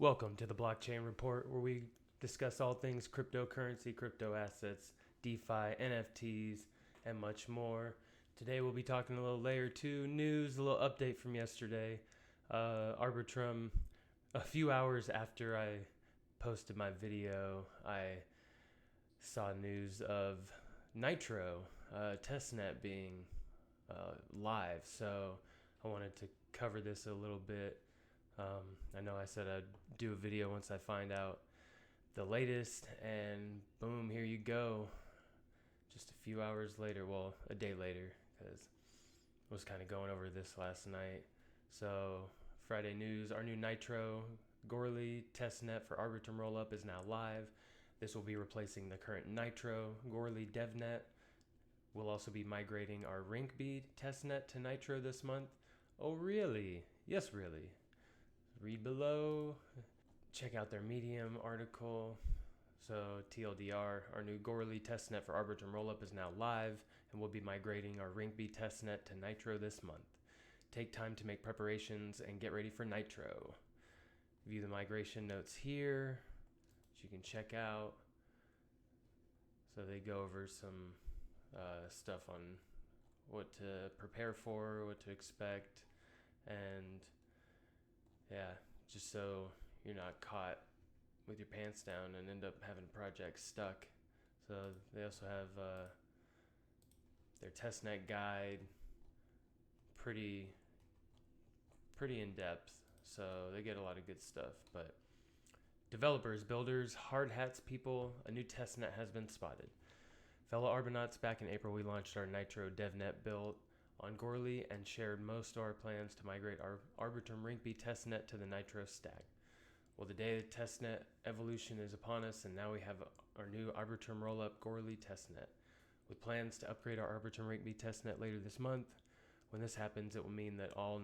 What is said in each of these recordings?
Welcome to the Blockchain Report, where we discuss all things cryptocurrency, crypto assets, DeFi, NFTs, and much more. Today we'll be talking a little layer 2 news, a little update from yesterday. Arbitrum, a few hours after I posted my video, I saw news of Nitro Testnet being live, so I wanted to cover this a little bit. I know I said I'd do a video once I find out the latest, and boom, here you go. Just a few hours later, well, a day later, because I was kind of going over this last night. So, Friday news, our new Nitro Goerli Testnet for Arbitrum Rollup is now live. This will be replacing the current Nitro Goerli DevNet. We'll also be migrating our Rinkeby testnet to Nitro this month. Oh, really? Yes, really. Read below. Check out their Medium article. So TLDR, our new Goerli testnet for Arbitrum Rollup is now live, and we'll be migrating our Rinkeby testnet to Nitro this month. Take time to make preparations and get ready for Nitro. View the migration notes here, which you can check out. So they go over some stuff on what to prepare for, what to expect, and yeah, just so you're not caught with your pants down and end up having projects stuck. So they also have their testnet guide, pretty in depth. So they get a lot of good stuff. But developers, builders, hard hats people, a new testnet has been spotted. Fellow Arbonauts, back in April, we launched our Nitro DevNet build on Goerli and shared most of our plans to migrate our Arbitrum Rinkeby testnet to the Nitro stack. Well, the day of testnet evolution is upon us, and now we have our new Arbitrum Rollup Goerli testnet. With plans to upgrade our Arbitrum Rinkeby testnet later this month. When this happens, it will mean that all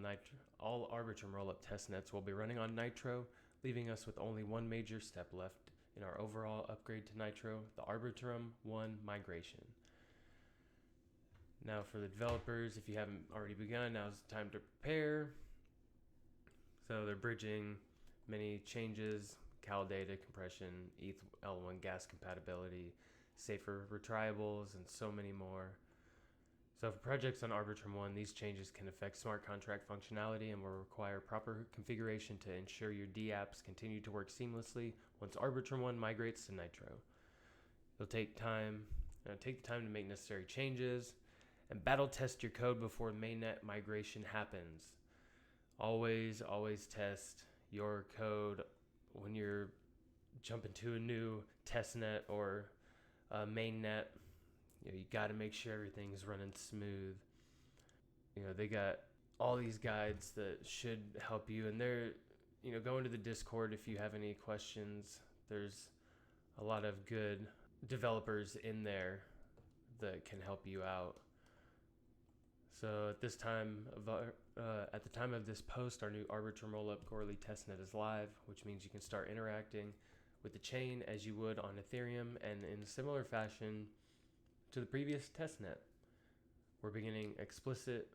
Arbitrum Rollup testnets will be running on Nitro, leaving us with only one major step left in our overall upgrade to Nitro, the Arbitrum 1 migration. Now for the developers, if you haven't already begun, now's the time to prepare. So they're bridging many changes: cal data compression, ETH L1 gas compatibility, safer retrievables, and so many more. So for projects on Arbitrum 1, these changes can affect smart contract functionality and will require proper configuration to ensure your dApps continue to work seamlessly once Arbitrum 1 migrates to Nitro. You'll take the time to make necessary changes and battle test your code before mainnet migration happens. Always test your code when you're jumping to a new testnet or a mainnet. You got to make sure everything's running smooth. They got all these guides that should help you, and they're, go into the Discord if you have any questions. There's a lot of good developers in there that can help you out. So at the time of this post, our new Arbitrum Rollup Goerli testnet is live, which means you can start interacting with the chain as you would on Ethereum, and in a similar fashion to the previous testnet. We're being explicit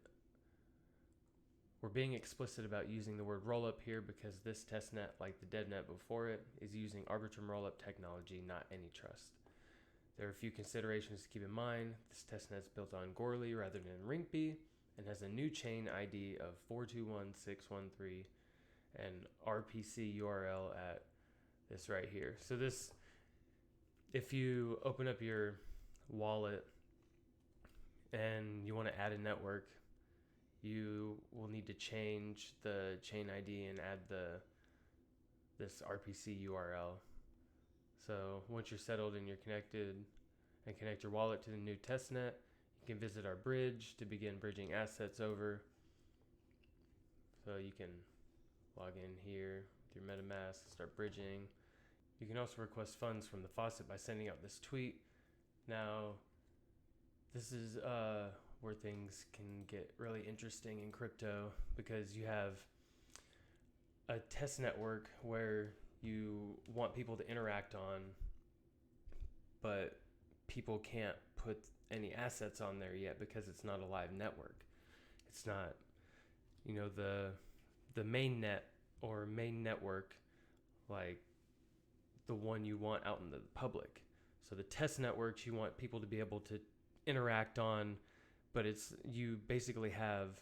about using the word rollup here because this testnet, like the DevNet before it, is using Arbitrum Rollup technology, not AnyTrust. There are a few considerations to keep in mind. This testnet is built on Goerli rather than Rinkeby and has a new chain ID of 421613 and RPC URL at this right here. So this, if you open up your wallet and you want to add a network, you will need to change the chain ID and add this RPC URL. So once you're settled and you're connected and connect your wallet to the new testnet, you can visit our bridge to begin bridging assets over. So you can log in here with your MetaMask and start bridging. You can also request funds from the faucet by sending out this tweet. Now, this is where things can get really interesting in crypto, because you have a test network where you want people to interact on, but people can't put any assets on there yet because it's not a live network. It's not, the main net or main network like the one you want out in the public. So the test networks you want people to be able to interact on, but you basically have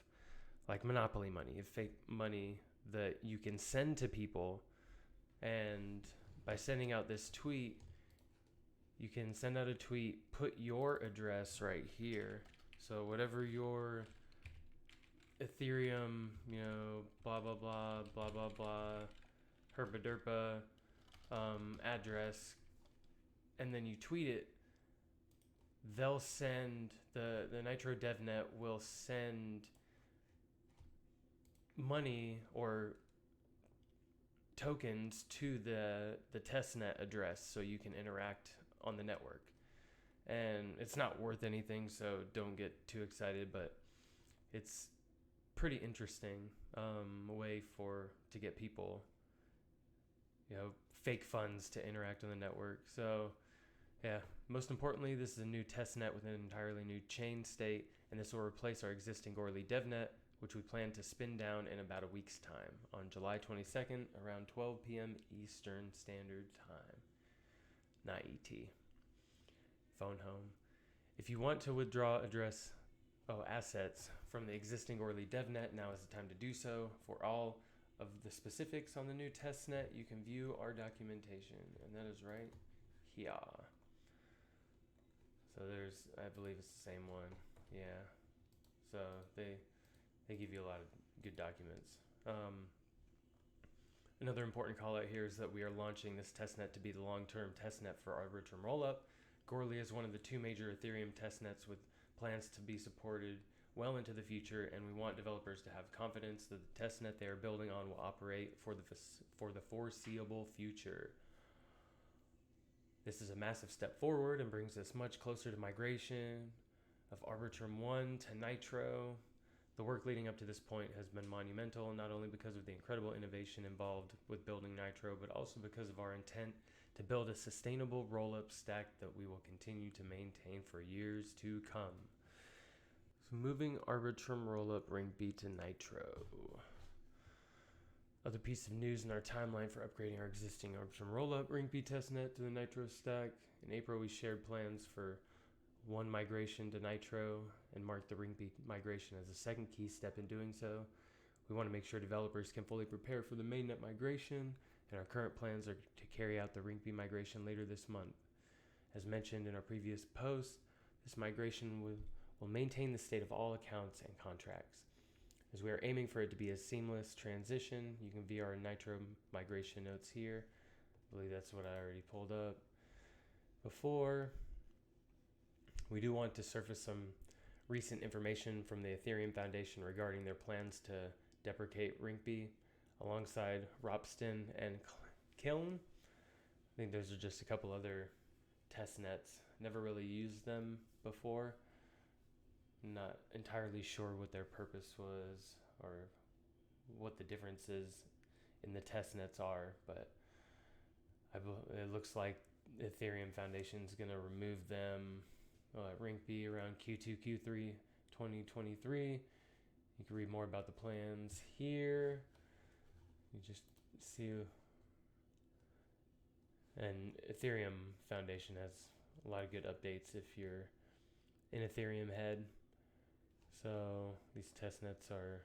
like monopoly money, fake money that you can send to people, and by sending out this tweet, you can send out a tweet, put your address right here. So whatever your Ethereum, blah blah blah blah blah blah, herpaderpa address, and then you tweet it, they'll send the Nitro DevNet will send money or tokens to the testnet address so you can interact on the network. And it's not worth anything, so don't get too excited, but it's pretty interesting way to get people, fake funds to interact on the network. So yeah, most importantly, this is a new testnet with an entirely new chain state, and this will replace our existing Goerli DevNet, which we plan to spin down in about a week's time on July 22nd around 12 p.m. Eastern Standard Time. Not ET. Phone home. If you want to withdraw assets from the existing Goerli DevNet, now is the time to do so. For all of the specifics on the new testnet, you can view our documentation, and that is right here. So I believe it's the same one. Yeah. So they give you a lot of good documents. Another important call out here is that we are launching this testnet to be the long-term testnet for Arbitrum Rollup. Goerli is one of the two major Ethereum testnets with plans to be supported well into the future, and we want developers to have confidence that the testnet they are building on will operate for the foreseeable future. This is a massive step forward and brings us much closer to migration of Arbitrum 1 to Nitro. The work leading up to this point has been monumental, not only because of the incredible innovation involved with building Nitro, but also because of our intent to build a sustainable roll-up stack that we will continue to maintain for years to come. So moving Arbitrum Rollup Ring B to Nitro. Other piece of news in our timeline for upgrading our existing Arbitrum Rollup Ring B testnet to the Nitro stack. In April, we shared plans for one migration to Nitro and marked the Ring B migration as a second key step in doing so. We want to make sure developers can fully prepare for the mainnet migration, and our current plans are to carry out the Ring B migration later this month. As mentioned in our previous post, this migration will maintain the state of all accounts and contracts. As we are aiming for it to be a seamless transition, you can view our Nitro migration notes here. I believe that's what I already pulled up before. We do want to surface some recent information from the Ethereum Foundation regarding their plans to deprecate Rinkeby alongside Ropsten and Kiln. I think those are just a couple other test nets. Never really used them before. Not entirely sure what their purpose was or what the differences in the test nets are, but it looks like the Ethereum Foundation is going to remove them at Rinkeby around Q2, Q3 2023. You can read more about the plans here. You just see, and Ethereum Foundation has a lot of good updates if you're an Ethereum head. So these testnets are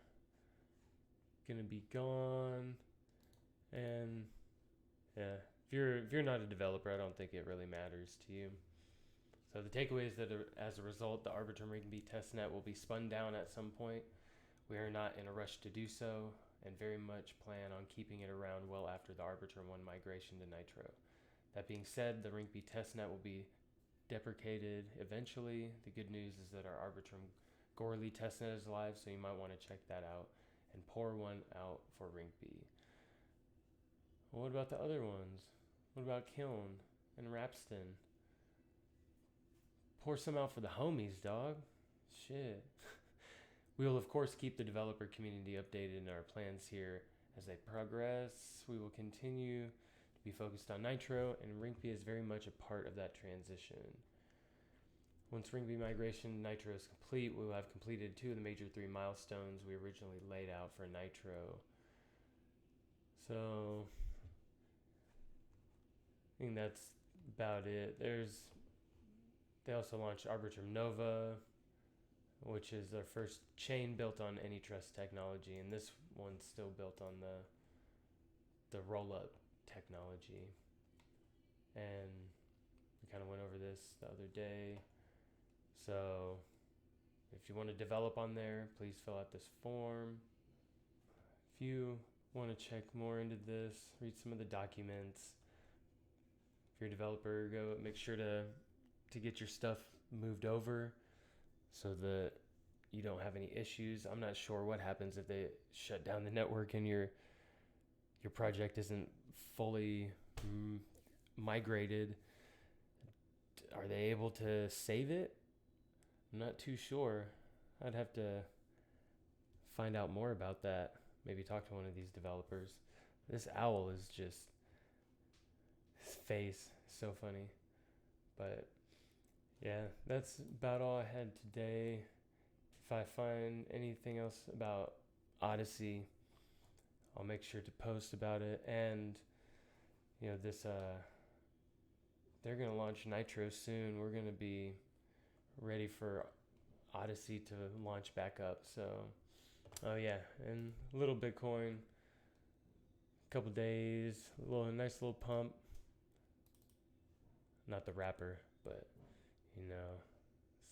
gonna be gone, and yeah, if you're not a developer, I don't think it really matters to you. So the takeaway is that as a result, the Arbitrum Ring-B testnet will be spun down at some point. We are not in a rush to do so, and very much plan on keeping it around well after the Arbitrum 1 migration to Nitro. That being said, the Ring-B testnet will be deprecated eventually. The good news is that our Arbitrum Goerli Testnet is live, so you might want to check that out and pour one out for Ring-B. Well, what about the other ones? What about Kiln and Rapston? Pour some out for the homies, dog. Shit. We will, of course, keep the developer community updated in our plans here as they progress. We will continue to be focused on Nitro, and Ring-B is very much a part of that transition. Once Ring-B migration to Nitro is complete, we will have completed 2 of the major 3 milestones we originally laid out for Nitro. So, I think that's about it. They also launched Arbitrum Nova, which is their first chain built on any trust technology, and this one's still built on the roll-up technology. And we kind of went over this the other day. So if you want to develop on there, please fill out this form. If you want to check more into this, read some of the documents. If you're a developer, go make sure to get your stuff moved over so that you don't have any issues. I'm not sure what happens if they shut down the network and your project isn't fully migrated. Are they able to save it? I'm not too sure. I'd have to find out more about that. Maybe talk to one of these developers. This owl is just, his face is so funny. But yeah, that's about all I had today. If I find anything else about Odyssey, I'll make sure to post about it. And this they're gonna launch Nitro soon. We're gonna be ready for Odyssey to launch back up. So, oh yeah, and a little Bitcoin, couple days, nice little pump. Not the rapper, but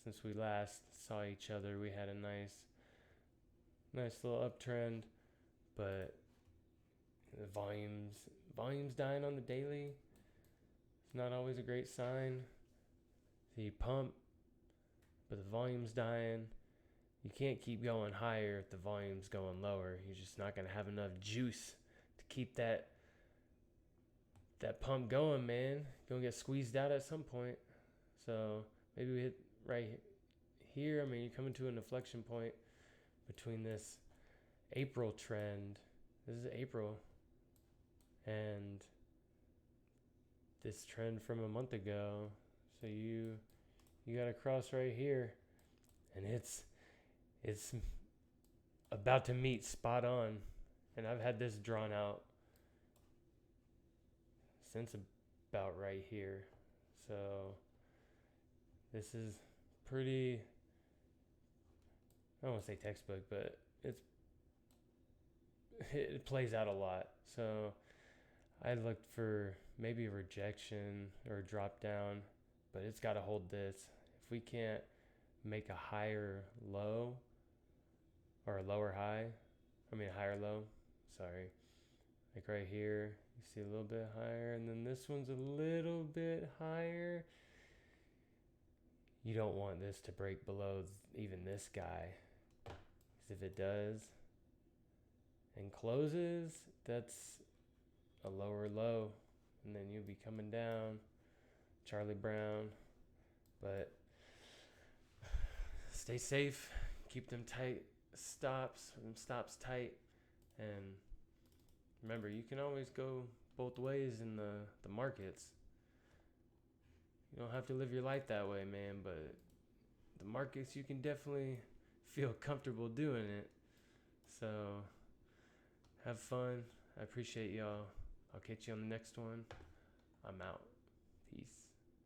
since we last saw each other, we had a nice little uptrend. But the volumes dying on the daily, it's not always a great sign. The pump, but the volume's dying. You can't keep going higher if the volume's going lower. You're just not gonna have enough juice to keep that pump going, man. Gonna get squeezed out at some point. So maybe we hit right here. I mean, you're coming to an inflection point between this April trend. This is April. And this trend from a month ago. So you got to cross right here, and it's about to meet spot on. And I've had this drawn out since about right here. So this is pretty, I don't want to say textbook, but it plays out a lot. So I looked for maybe a rejection or a drop down, but it's got to hold this. If we can't make a higher low or a lower high, a higher low, sorry, like right here, you see a little bit higher, and then this one's a little bit higher. You don't want this to break below even this guy, because if it does and closes, that's a lower low, and then you'll be coming down, Charlie Brown. But stay safe, keep them stops tight, and remember, you can always go both ways in the markets. You don't have to live your life that way, man, but the markets, you can definitely feel comfortable doing it. So have fun. I appreciate y'all. I'll catch you on the next one. I'm out. Peace.